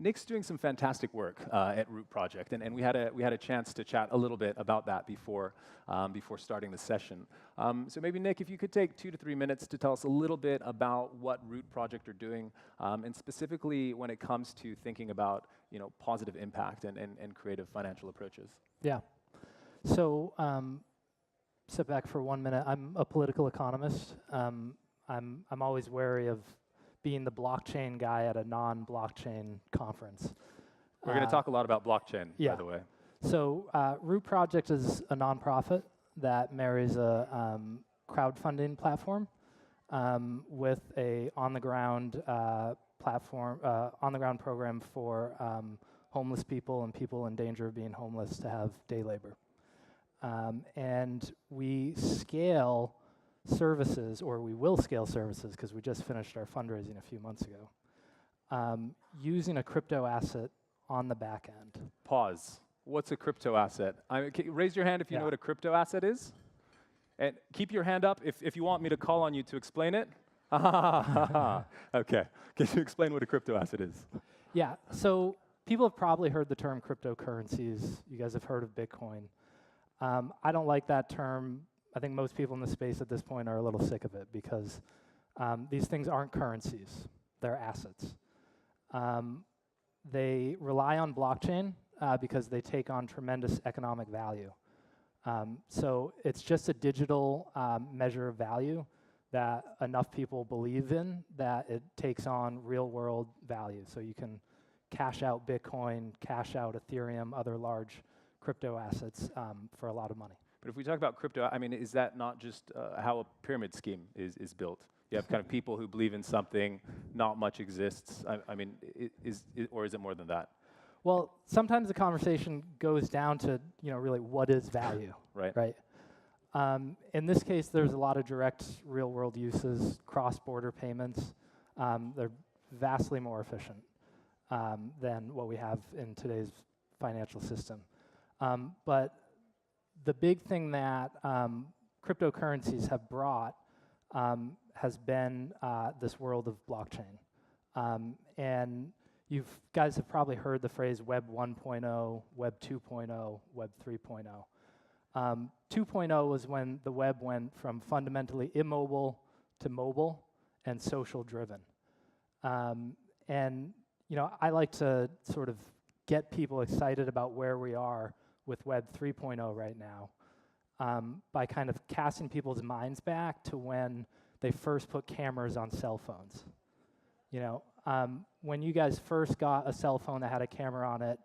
Nick's doing some fantastic work at Root Project, and we had a chance to chat a little bit about that before starting the session. So maybe Nick, if you could take 2 to 3 minutes to tell us a little bit about what Root Project are doing, and specifically when it comes to thinking about positive impact and creative financial approaches. Yeah. So step back for 1 minute. I'm a political economist. I'm always wary of being the blockchain guy at a non-blockchain conference. We're going to talk a lot about blockchain, by the way. So Root Project is a nonprofit that marries a crowdfunding platform with a on-the-ground on-the-ground program for homeless people and people in danger of being homeless to have day labor. And we scale services, or we will scale services, because we just finished our fundraising a few months ago, using a crypto asset on the back end. Pause. What's a crypto asset? Raise your hand if you know what a crypto asset is. And keep your hand up if you want me to call on you to explain it. Okay. Can you explain what a crypto asset is? Yeah. So people have probably heard the term cryptocurrencies. You guys have heard of Bitcoin. I don't like that term. I think most people in the space at this point are a little sick of it because these things aren't currencies. They're assets. They rely on blockchain because they take on tremendous economic value. So it's just a digital measure of value that enough people believe in that it takes on real-world value. So you can cash out Bitcoin, cash out Ethereum, other large crypto assets for a lot of money. But if we talk about crypto, I mean, is that not just how a pyramid scheme is built? You have kind of people who believe in something, not much exists. I mean, or is it more than that? Well, sometimes the conversation goes down to, really what is value, right? In this case, there's a lot of direct real-world uses, cross-border payments. They're vastly more efficient than what we have in today's financial system. But the big thing that cryptocurrencies have brought has been this world of blockchain. And you guys have probably heard the phrase Web 1.0, Web 2.0, Web 3.0. 2.0 was when the web went from fundamentally immobile to mobile and social driven. And I like to sort of get people excited about where we are with Web 3.0 right now by kind of casting people's minds back to when they first put cameras on cell phones. When you guys first got a cell phone that had a camera on it,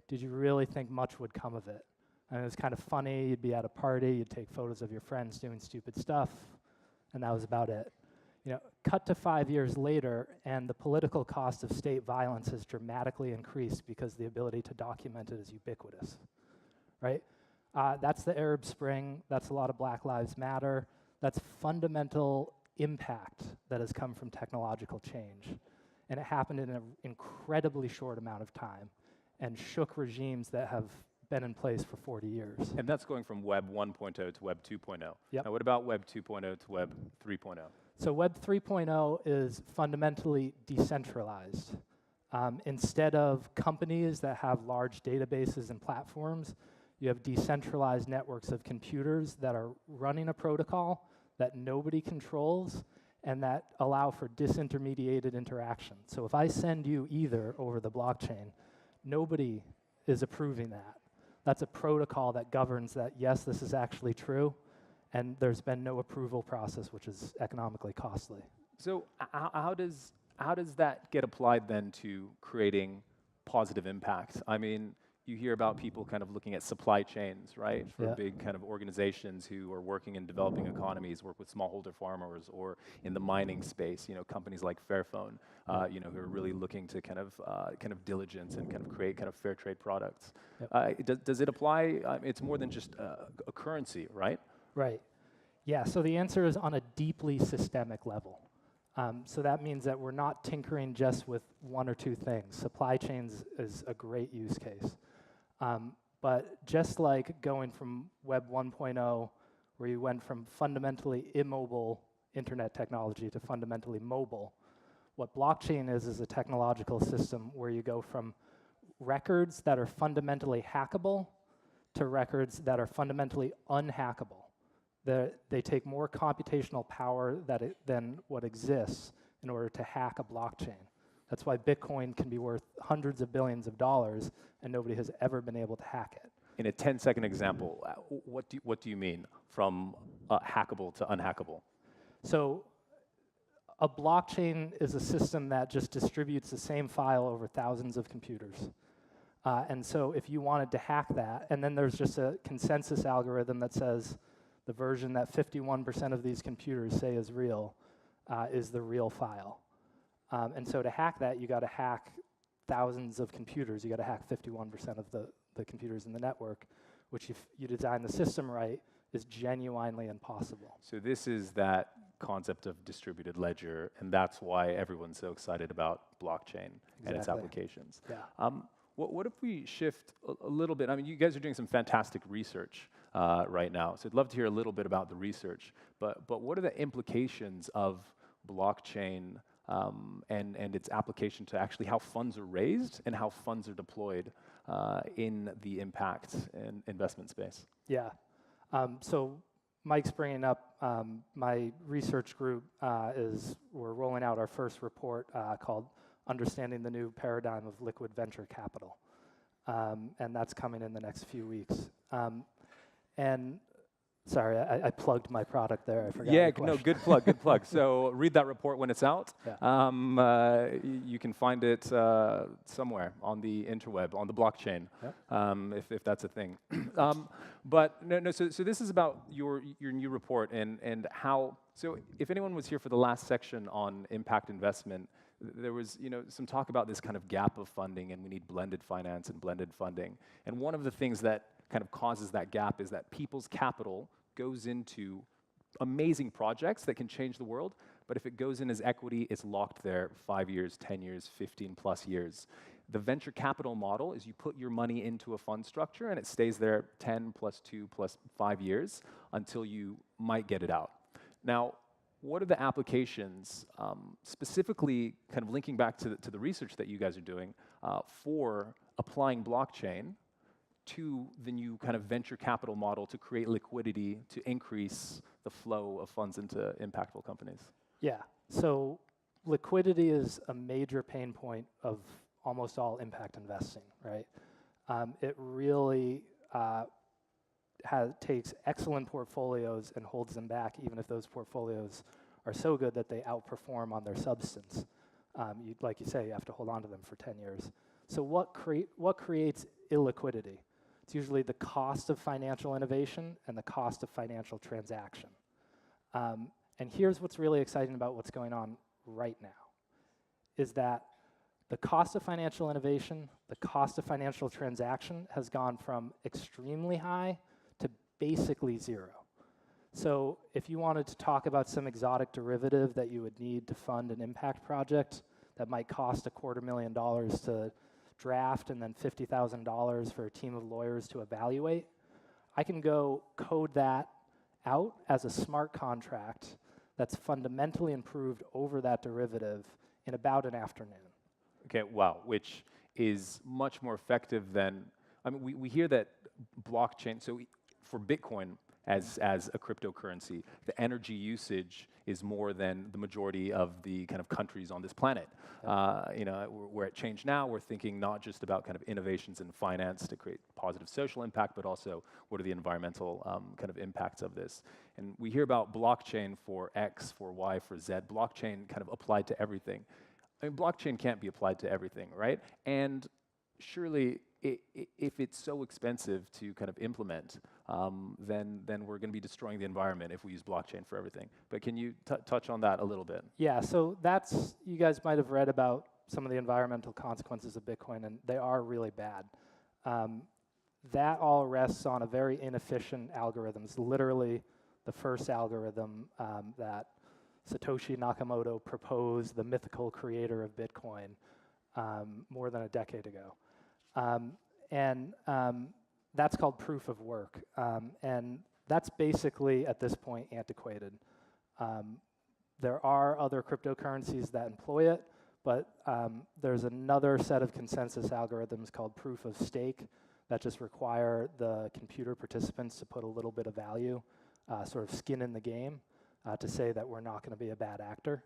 did you really think much would come of it? And it was kind of funny. You'd be at a party, you'd take photos of your friends doing stupid stuff, and that was about it. Cut to 5 years later, and the political cost of state violence has dramatically increased because the ability to document it is ubiquitous, right? That's the Arab Spring. That's a lot of Black Lives Matter. That's fundamental impact that has come from technological change. And it happened in an incredibly short amount of time and shook regimes that have been in place for 40 years. And that's going from Web 1.0 to Web 2.0. Yep. Now, what about Web 2.0 to Web 3.0? So Web 3.0 is fundamentally decentralized. Instead of companies that have large databases and platforms, you have decentralized networks of computers that are running a protocol that nobody controls and that allow for disintermediated interaction. So if I send you Ether over the blockchain, nobody is approving that. That's a protocol that governs that, yes, this is actually true, and there's been no approval process, which is economically costly. So how does that get applied then to creating positive impact? I mean, you hear about people kind of looking at supply chains, right? For big kind of organizations who are working in developing economies, work with smallholder farmers, or in the mining space, companies like Fairphone, who are really looking to kind of diligence and kind of create kind of fair trade products. Does it apply? It's more than just a currency, right? Right. Yeah, so the answer is on a deeply systemic level. So that means that we're not tinkering just with one or two things. Supply chains is a great use case. But just like going from Web 1.0, where you went from fundamentally immobile internet technology to fundamentally mobile, What blockchain is a technological system where you go from records that are fundamentally hackable to records that are fundamentally unhackable. They take more computational power than what exists in order to hack a blockchain. That's why Bitcoin can be worth hundreds of billions of dollars and nobody has ever been able to hack it. In a 10-second example, what do you mean from hackable to unhackable? So a blockchain is a system that just distributes the same file over thousands of computers. And so if you wanted to hack that, and then there's just a consensus algorithm that says the version that 51% of these computers say is real is the real file. And so to hack that, you got to hack thousands of computers. You got to hack 51% of the computers in the network, which if you design the system right, is genuinely impossible. So this is that concept of distributed ledger, and that's why everyone's so excited about blockchain and its applications. Yeah. What if we shift a little bit? I mean, you guys are doing some fantastic research right now, so I'd love to hear a little bit about the research. But what are the implications of blockchain and its application to actually how funds are raised and how funds are deployed in the impact and investment space? Yeah. So Mike's bringing up my research group we're rolling out our first report called Understanding the New Paradigm of Liquid Venture Capital. And that's coming in the next few weeks. And sorry, I plugged my product there. I forgot. Yeah, no, good plug, good plug. So read that report when it's out. Yeah. You can find it somewhere on the interweb, on the blockchain, if that's a thing. But no. So this is about your new report and how. So if anyone was here for the last section on impact investment, there was some talk about this kind of gap of funding, and we need blended finance and blended funding. And one of the things that kind of causes that gap is that people's capital goes into amazing projects that can change the world, but if it goes in as equity, it's locked there 5 years, 10 years, 15 plus years. The venture capital model is you put your money into a fund structure and it stays there 10 plus 2 plus 5 years until you might get it out. Now, what are the applications, specifically kind of linking back to the research that you guys are doing for applying blockchain to the new kind of venture capital model to create liquidity to increase the flow of funds into impactful companies? Yeah, so liquidity is a major pain point of almost all impact investing, right? It really takes excellent portfolios and holds them back, even if those portfolios are so good that they outperform on their substance. Like you say, you have to hold on to them for 10 years. So what creates illiquidity? It's usually the cost of financial innovation and the cost of financial transaction. And here's what's really exciting about what's going on right now, is that the cost of financial innovation, the cost of financial transaction has gone from extremely high to basically zero. So if you wanted to talk about some exotic derivative that you would need to fund an impact project that might cost $250,000 to draft and then $50,000 for a team of lawyers to evaluate, I can go code that out as a smart contract that's fundamentally improved over that derivative in about an afternoon. Okay, wow, which is much more effective than, I mean, we hear that blockchain, so for Bitcoin as a cryptocurrency, the energy usage is more than the majority of the kind of countries on this planet. We're at ChangeNOW, we're thinking not just about kind of innovations in finance to create positive social impact, but also what are the environmental kind of impacts of this. And we hear about blockchain for X, for Y, for Z, blockchain kind of applied to everything. I mean, blockchain can't be applied to everything, right? And surely, if it's so expensive to kind of implement, then we're going to be destroying the environment if we use blockchain for everything. But can you touch on that a little bit? Yeah, so you guys might have read about some of the environmental consequences of Bitcoin, and they are really bad. That all rests on a very inefficient algorithm. It's literally the first algorithm that Satoshi Nakamoto proposed, the mythical creator of Bitcoin, more than a decade ago. And that's called proof of work. And that's basically, at this point, antiquated. There are other cryptocurrencies that employ it, but there's another set of consensus algorithms called proof of stake that just require the computer participants to put a little bit of value, sort of skin in the game, to say that we're not going to be a bad actor.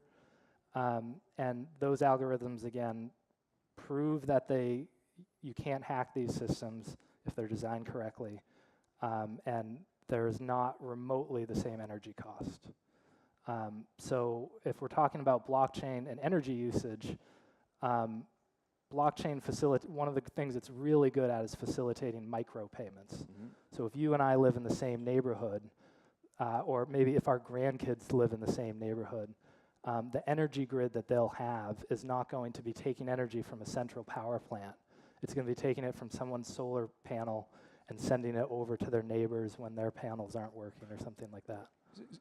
And those algorithms, again, prove that you can't hack these systems if they're designed correctly, and there is not remotely the same energy cost. So if we're talking about blockchain and energy usage, blockchain one of the things it's really good at is facilitating micropayments. Mm-hmm. So if you and I live in the same neighborhood, or maybe if our grandkids live in the same neighborhood, the energy grid that they'll have is not going to be taking energy from a central power plant. It's going to be taking it from someone's solar panel and sending it over to their neighbors when their panels aren't working or something like that.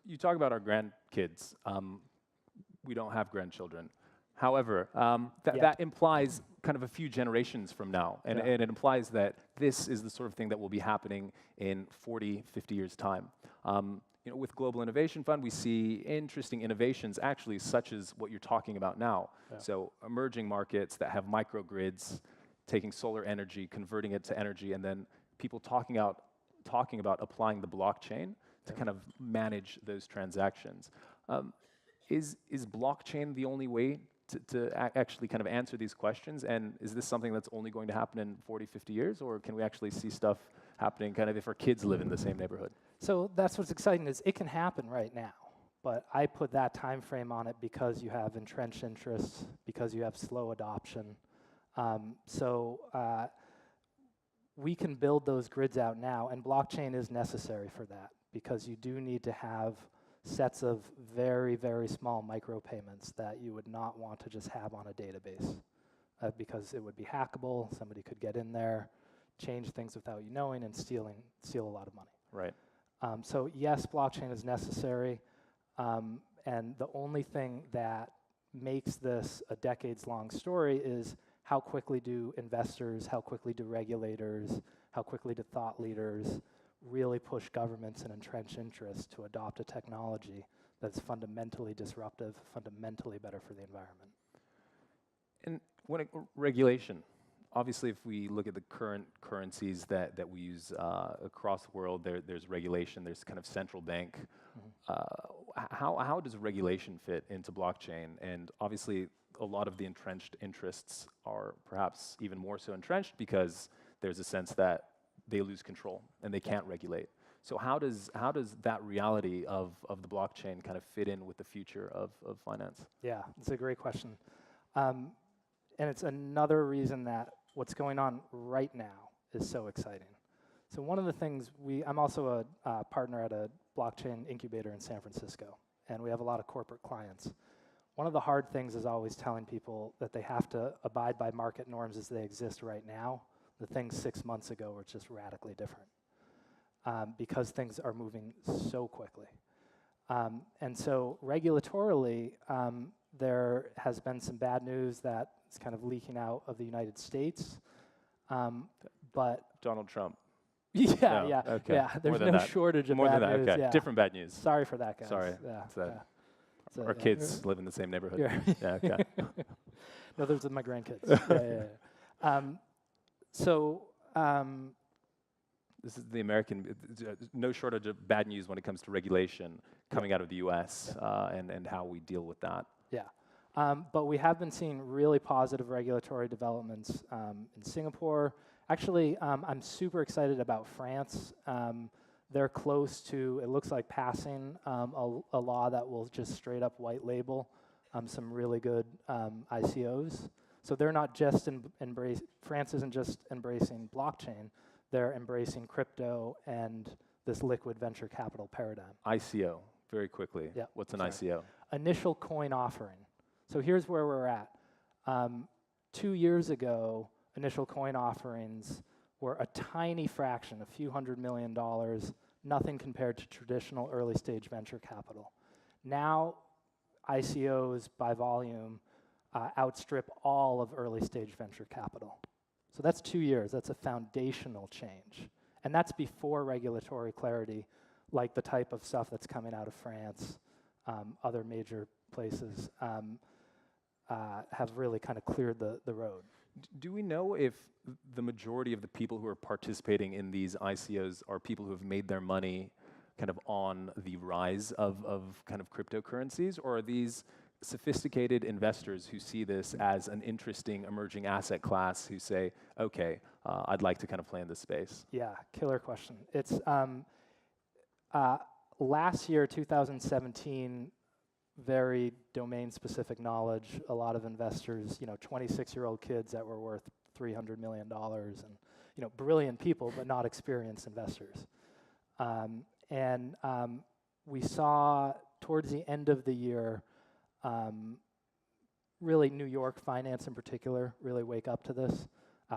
You talk about our grandkids. We don't have grandchildren. However, that implies kind of a few generations from now, and it implies that this is the sort of thing that will be happening in 40, 50 years' time. With Global Innovation Fund, we see interesting innovations, actually, such as what you're talking about now. Yeah. So emerging markets that have microgrids, taking solar energy, converting it to energy, and then people talking about applying the blockchain to kind of manage those transactions. Is blockchain the only way to actually kind of answer these questions? And is this something that's only going to happen in 40, 50 years? Or can we actually see stuff happening kind of if our kids live in the same neighborhood? So that's what's exciting, is it can happen right now. But I put that time frame on it because you have entrenched interests, because you have slow adoption. We can build those grids out now, and blockchain is necessary for that, because you do need to have sets of very, very small micropayments that you would not want to just have on a database, because it would be hackable. Somebody could get in there, change things without you knowing, and steal a lot of money. Right. So yes, blockchain is necessary, and the only thing that makes this a decades-long story is how quickly do investors, how quickly do regulators, how quickly do thought leaders really push governments and entrench interests to adopt a technology that's fundamentally disruptive, fundamentally better for the environment. And regulation, obviously if we look at the current currencies that we use across the world, there's regulation, there's kind of central bank. Mm-hmm. How does regulation fit into blockchain? And obviously a lot of the entrenched interests are perhaps even more so entrenched because there's a sense that they lose control and they can't regulate. So how does that reality of the blockchain kind of fit in with the future of finance? Yeah, it's a great question. And it's another reason that what's going on right now is so exciting. So one of the things I'm also a partner at a blockchain incubator in San Francisco, and we have a lot of corporate clients. One of the hard things is always telling people that they have to abide by market norms as they exist right now. The things 6 months ago were just radically different, because things are moving so quickly. And so regulatorily, there has been some bad news that is kind of leaking out of the United States. But Donald Trump. Yeah. There's no shortage of bad news. Okay. Yeah. Different bad news. Sorry for that, guys. Sorry. Our kids live in the same neighborhood. Yeah. Okay. No, those are my grandkids. This is the American, no shortage of bad news when it comes to regulation coming out of the US and how we deal with that. Yeah, but we have been seeing really positive regulatory developments in Singapore. Actually, I'm super excited about France. They're close to, it looks like, passing a law that will just straight up white label some really good ICOs. So they're not just France isn't just embracing blockchain, they're embracing crypto and this liquid venture capital paradigm. ICO, very quickly. Yeah. What's an ICO? Initial coin offering. So here's where we're at. 2 years ago, initial coin offerings were a tiny fraction, a few $100 million, nothing compared to traditional early stage venture capital. Now, ICOs by volume outstrip all of early stage venture capital. So that's 2 years. That's a foundational change. And that's before regulatory clarity, like the type of stuff that's coming out of France, other major places have really kind of cleared the road. Do we know if the majority of the people who are participating in these ICOs are people who have made their money kind of on the rise of kind of cryptocurrencies, or are these sophisticated investors who see this as an interesting emerging asset class who say, okay, I'd like to kind of play in this space? Yeah, killer question. It's last year, 2017, very domain-specific knowledge. A lot of investors, 26-year-old kids that were worth $300 million, and brilliant people, but not experienced investors. We saw towards the end of the year, really New York finance in particular, really wake up to this.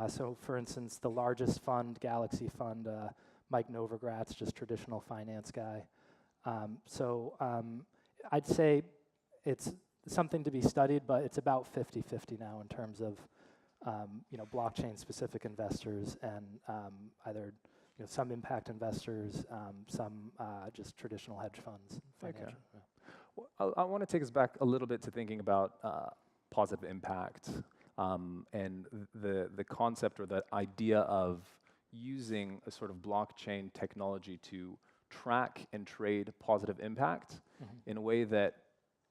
So, for instance, the largest fund, Galaxy Fund, Mike Novogratz, just traditional finance guy. I'd say it's something to be studied, but it's about 50-50 now in terms of blockchain-specific investors and either some impact investors, some just traditional hedge funds. Okay. Yeah. Well, I want to take us back a little bit to thinking about positive impact and the concept or the idea of using a sort of blockchain technology to track and trade positive impact in a way that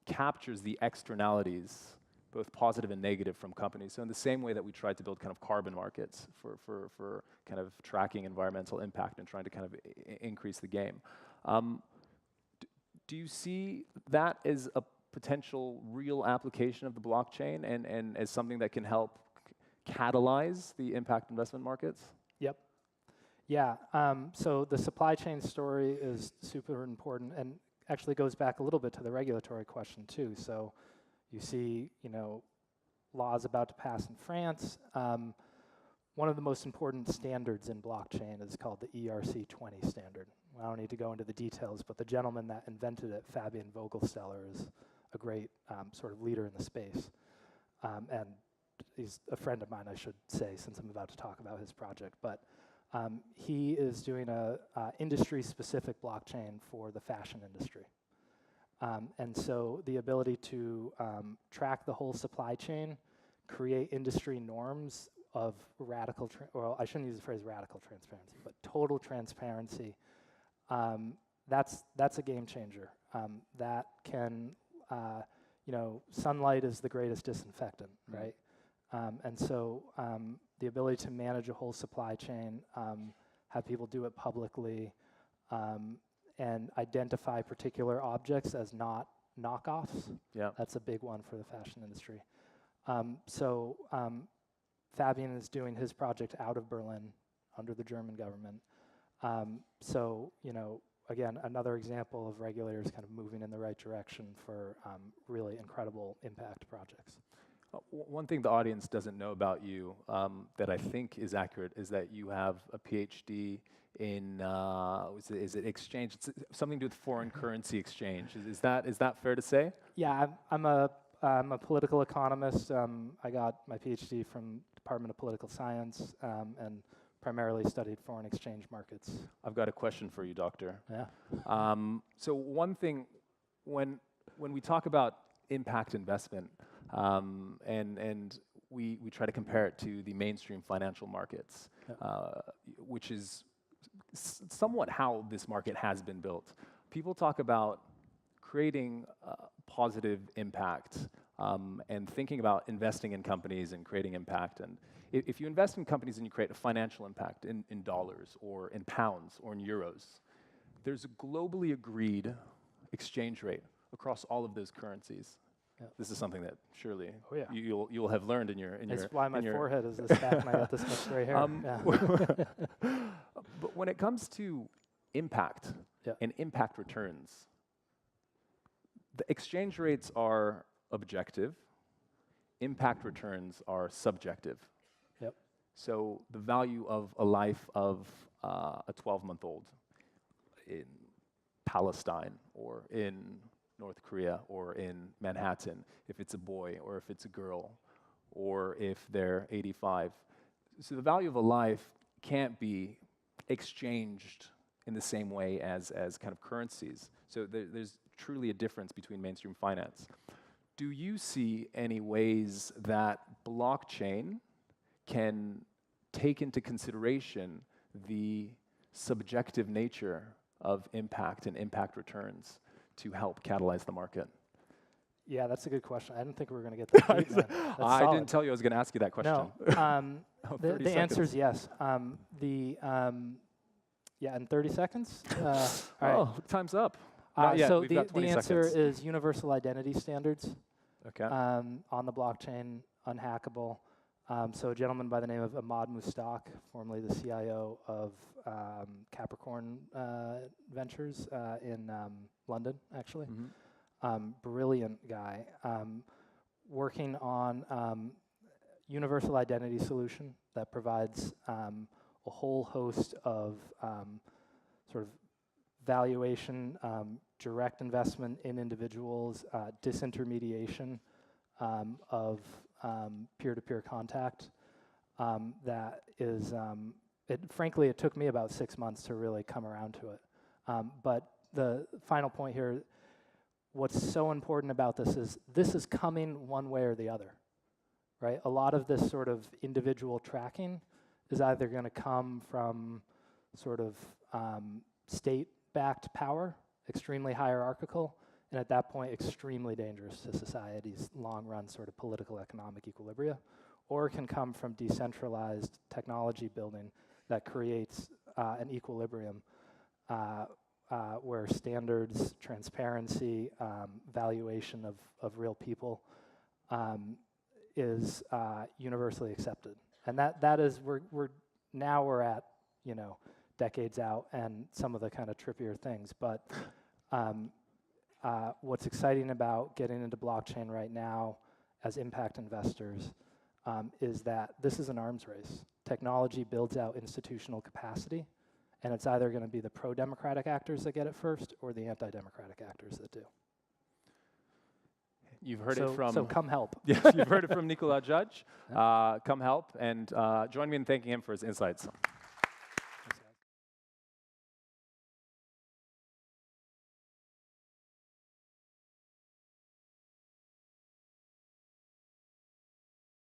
captures the externalities, both positive and negative, from companies. So in the same way that we tried to build kind of carbon markets for kind of tracking environmental impact and trying to kind of increase the game. Do you see that as a potential real application of the blockchain and as something that can help catalyze the impact investment markets? Yep. Yeah, so the supply chain story is super important and actually goes back a little bit to the regulatory question too. So you see, laws about to pass in France. One of the most important standards in blockchain is called the ERC-20 standard. I don't need to go into the details, but the gentleman that invented it, Fabian Vogelsteller, is a great sort of leader in the space. And he's a friend of mine, I should say, since I'm about to talk about his project. But he is doing a industry-specific blockchain for the fashion industry. And so the ability to track the whole supply chain, create industry norms of radical, well, I shouldn't use the phrase radical transparency, but total transparency, that's a game changer. That can, sunlight is the greatest disinfectant, right? And so the ability to manage a whole supply chain, have people do it publicly, and identify particular objects as not knockoffs. Yeah. That's a big one for the fashion industry. Fabian is doing his project out of Berlin under the German government. Again, another example of regulators kind of moving in the right direction for really incredible impact projects. One thing the audience doesn't know about you that I think is accurate is that you have a PhD in, is it exchange? It's something to do with foreign currency exchange. Is that fair to say? Yeah, I'm a political economist. I got my PhD from Department of Political Science and primarily studied foreign exchange markets. I've got a question for you, Doctor. Yeah. So one thing, when we talk about impact investment, and we try to compare it to the mainstream financial markets, which is somewhat how this market has been built. People talk about creating positive impact and thinking about investing in companies and creating impact. And if you invest in companies and you create a financial impact in dollars or in pounds or in euros, there's a globally agreed exchange rate across all of those currencies. Yeah. This is something that surely you'll have learned in your That's why my forehead is this fat and I got this much gray hair. But when it comes to impact and impact returns, the exchange rates are objective, impact returns are subjective. Yep. So the value of a life of a 12-month-old in Palestine or in North Korea or in Manhattan, if it's a boy or if it's a girl, or if they're 85. So the value of a life can't be exchanged in the same way as kind of currencies. So there's truly a difference between mainstream finance. do you see any ways that blockchain can take into consideration the subjective nature of impact and impact returns to help catalyze the market? Yeah, that's a good question. I didn't think we were going to get that deep, man. That's I solid. didn't tell you I was going to ask you that question. No, the answer is yes. Yeah, in 30 seconds. All right. Oh, time's up. Not yet. So We've got 20 the answer seconds. is universal identity standards. Okay. On the blockchain, Unhackable. So a gentleman by the name of Ahmad Mustaq, formerly the CIO of Capricorn Ventures in London, actually. Brilliant guy. Working on universal identity solution that provides a whole host of sort of valuation, direct investment in individuals, disintermediation of peer-to-peer contact. That is, frankly, it took me about 6 months to really come around to it. But the final point here, what's so important about this is coming one way or the other, right? A lot of this sort of individual tracking is either going to come from sort of state-backed power, extremely hierarchical, and at that point, extremely dangerous to society's long-run sort of political economic equilibria, or can come from decentralized technology building that creates an equilibrium where standards, transparency, valuation of real people is universally accepted. And that is, we're at, decades out and some of the kind of trippier things. But what's exciting about getting into blockchain right now as impact investors is that this is an arms race. Technology builds out institutional capacity, and it's either going to be the pro-democratic actors that get it first or the anti-democratic actors that do. You've heard it from... So come help. Yes, you've heard it from Nicolas Judge. Come help, and join me in thanking him for his insights.